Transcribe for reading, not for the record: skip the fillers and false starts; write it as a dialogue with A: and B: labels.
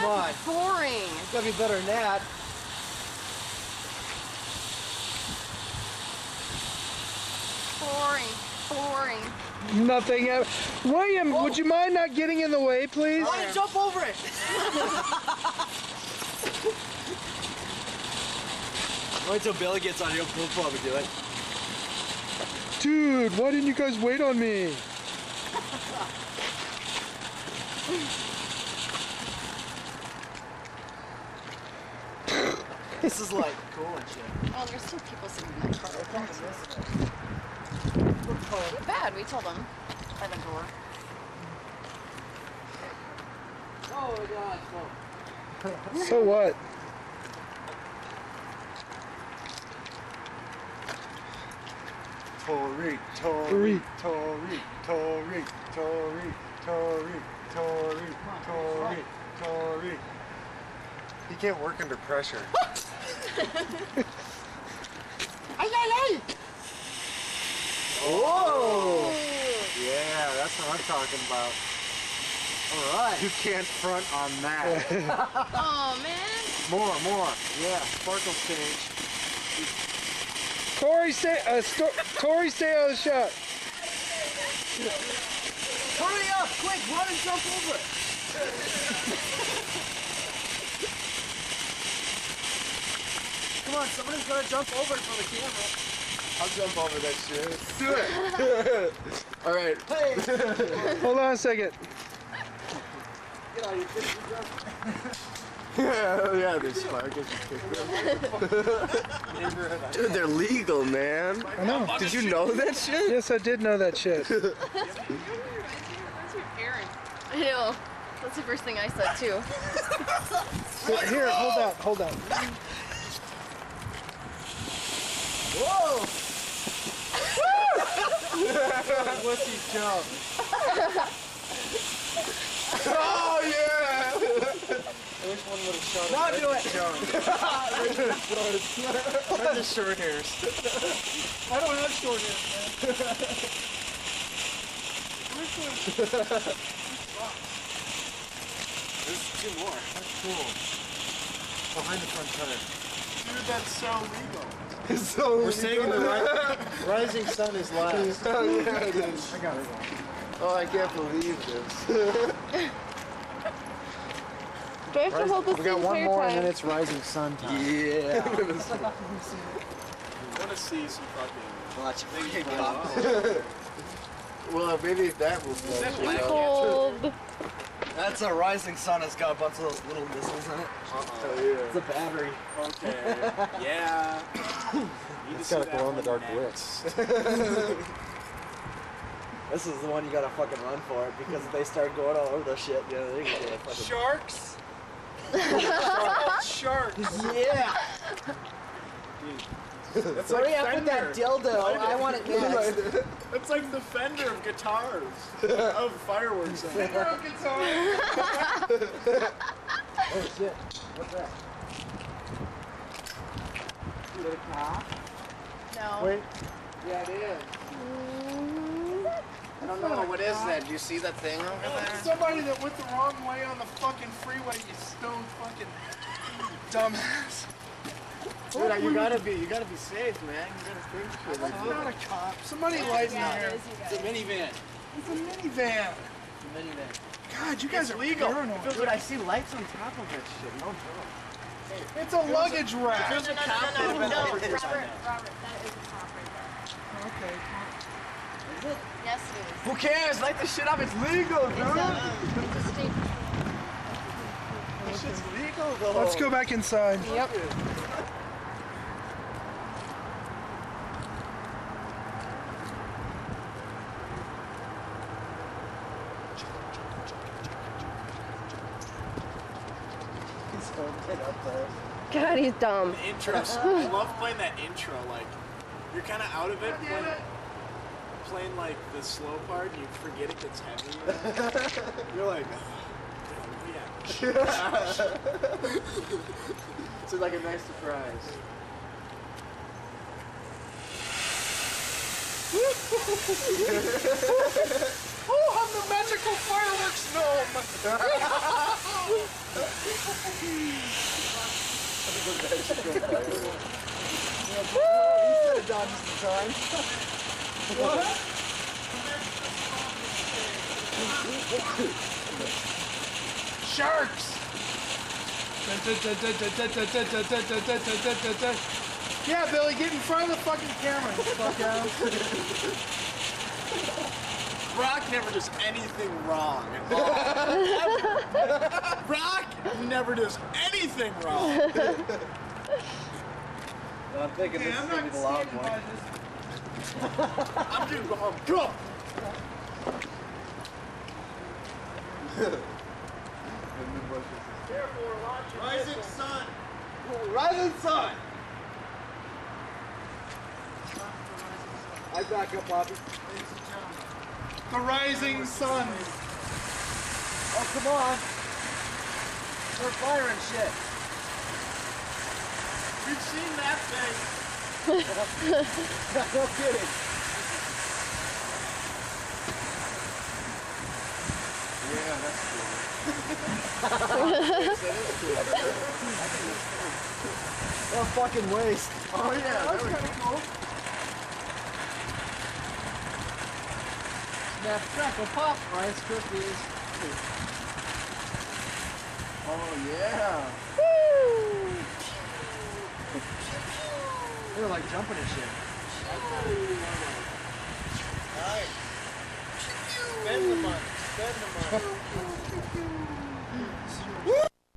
A: on.
B: Boring.
A: It's gotta be better than that.
B: Boring.
C: Nothing. William, would you mind not getting in the way, please?
A: Ryan, jump over it. Wait till Billy gets on here. He'll probably do it.
C: Dude, why didn't you guys wait on me?
A: This is like cool and shit.
B: Oh, there's still people sitting in that car. Too bad, we told them by the door.
A: Oh my God, smoke.
C: So what?
D: Tori. He can't work under pressure.
A: Whoa!
D: Yeah, that's what I'm talking about.
A: All right.
D: You can't front on that.
B: Oh man.
D: More. Yeah, sparkle stage.
C: Tori, stay out of the shot.
A: Hurry up, quick, run and jump over it. Come on, somebody's gonna jump over it for the camera.
D: I'll jump over that shit.
A: Do it.
D: All right.
A: Hey.
C: Hold on a second.
A: Get on your feet,
D: Yeah, they're sparkles. Dude, they're legal, man.
C: I know.
D: Did you know that shit?
C: Yes, I did know that shit.
B: Ew. That's the first thing I said too.
C: Here, hold that.
A: Whoa!
D: Wussy jump. Oh yeah!
A: I wish one would have shot
B: Now do it.
D: I'm just short hairs.
C: I don't have short hair,
D: There's two more. That's cool. Behind the front tire.
E: Dude, that's so legal.
D: So
E: We're saying the rising sun is last.
D: Oh yeah, it is.
C: I got it.
D: Oh, I can't believe this.
B: Do I have to hold this
E: We got one
B: entire
E: more
B: time?
E: and then it's rising sun time.
D: Yeah.
E: I want to see some fucking...
A: Watch it.
E: Maybe
A: Pop.
D: Well, maybe that will slow
E: that
D: shit
E: black?
D: down.
B: Cold.
A: That's a rising sun. It's got a bunch of those little missiles in it.
D: Oh
A: It's
D: yeah.
A: a battery.
E: Okay. Yeah.
D: It's got a glow-in-the-dark blitz.
A: This is the one you gotta fucking run for because if they start going all over the shit, you know, they're gonna get a fucking...
E: Sharks? Sharks.
A: Yeah!
E: That's
A: Hurry
E: like
A: up with that dildo. I want it next.
E: That's like the fender of guitars. Of fireworks. Fender of guitars.
A: Oh shit. What's that? Is it a car?
B: No.
E: Wait.
A: Yeah, it is.
E: I don't know. What is that? Do you see that thing over there? Somebody that went the wrong way on the fucking freeway, you stone fucking dumbass.
D: Dude, you gotta be safe, man. You gotta think shit like
E: It's
D: that.
E: not a cop. Somebody light me here.
A: It's a minivan.
E: It's a minivan.
A: It's a minivan.
E: God, you guys are legal.
D: Dude, I see lights on top of that shit. No joke.
E: It's a luggage rack.
B: No, Robert, that is a cop right
E: Okay.
B: there. Yes, it is.
A: Who cares? Light the shit up. It's legal, dude.
B: It's a state.
E: This shit's legal though.
C: Let's go back inside.
B: Yep.
A: He's holding it up there.
B: God, he's dumb.
E: The intros. I love playing that intro. Like, you're kind of out of it when playing like the slow part. And you forget it gets heavy. You're like, oh, yeah.
D: It's like a nice surprise.
E: Oh, how I'm the magical fireworks
A: He said it down just in time.
C: Sharks! Yeah, Billy, get in front of the fucking camera, you fuck out.
E: Brock never does anything wrong. Brock never does anything wrong.
A: I'm thinking this is going to be the loud one.
E: I'm gonna go home. Go! Rising sun!
A: Rising sun! I back up, Bobby.
C: The rising sun.
A: Oh, come on. They're firing shit.
E: You've seen that thing.
A: No kidding.
D: Yeah, that's cool.
A: What a fucking waste.
D: Oh yeah,
A: That's
D: there we
A: kind
D: go.
A: of cool. Snap, crackle, pop. Rice Krispies.
D: Oh yeah.
A: They're like jumping and shit.
E: Nice. Spend the money. Spend the money.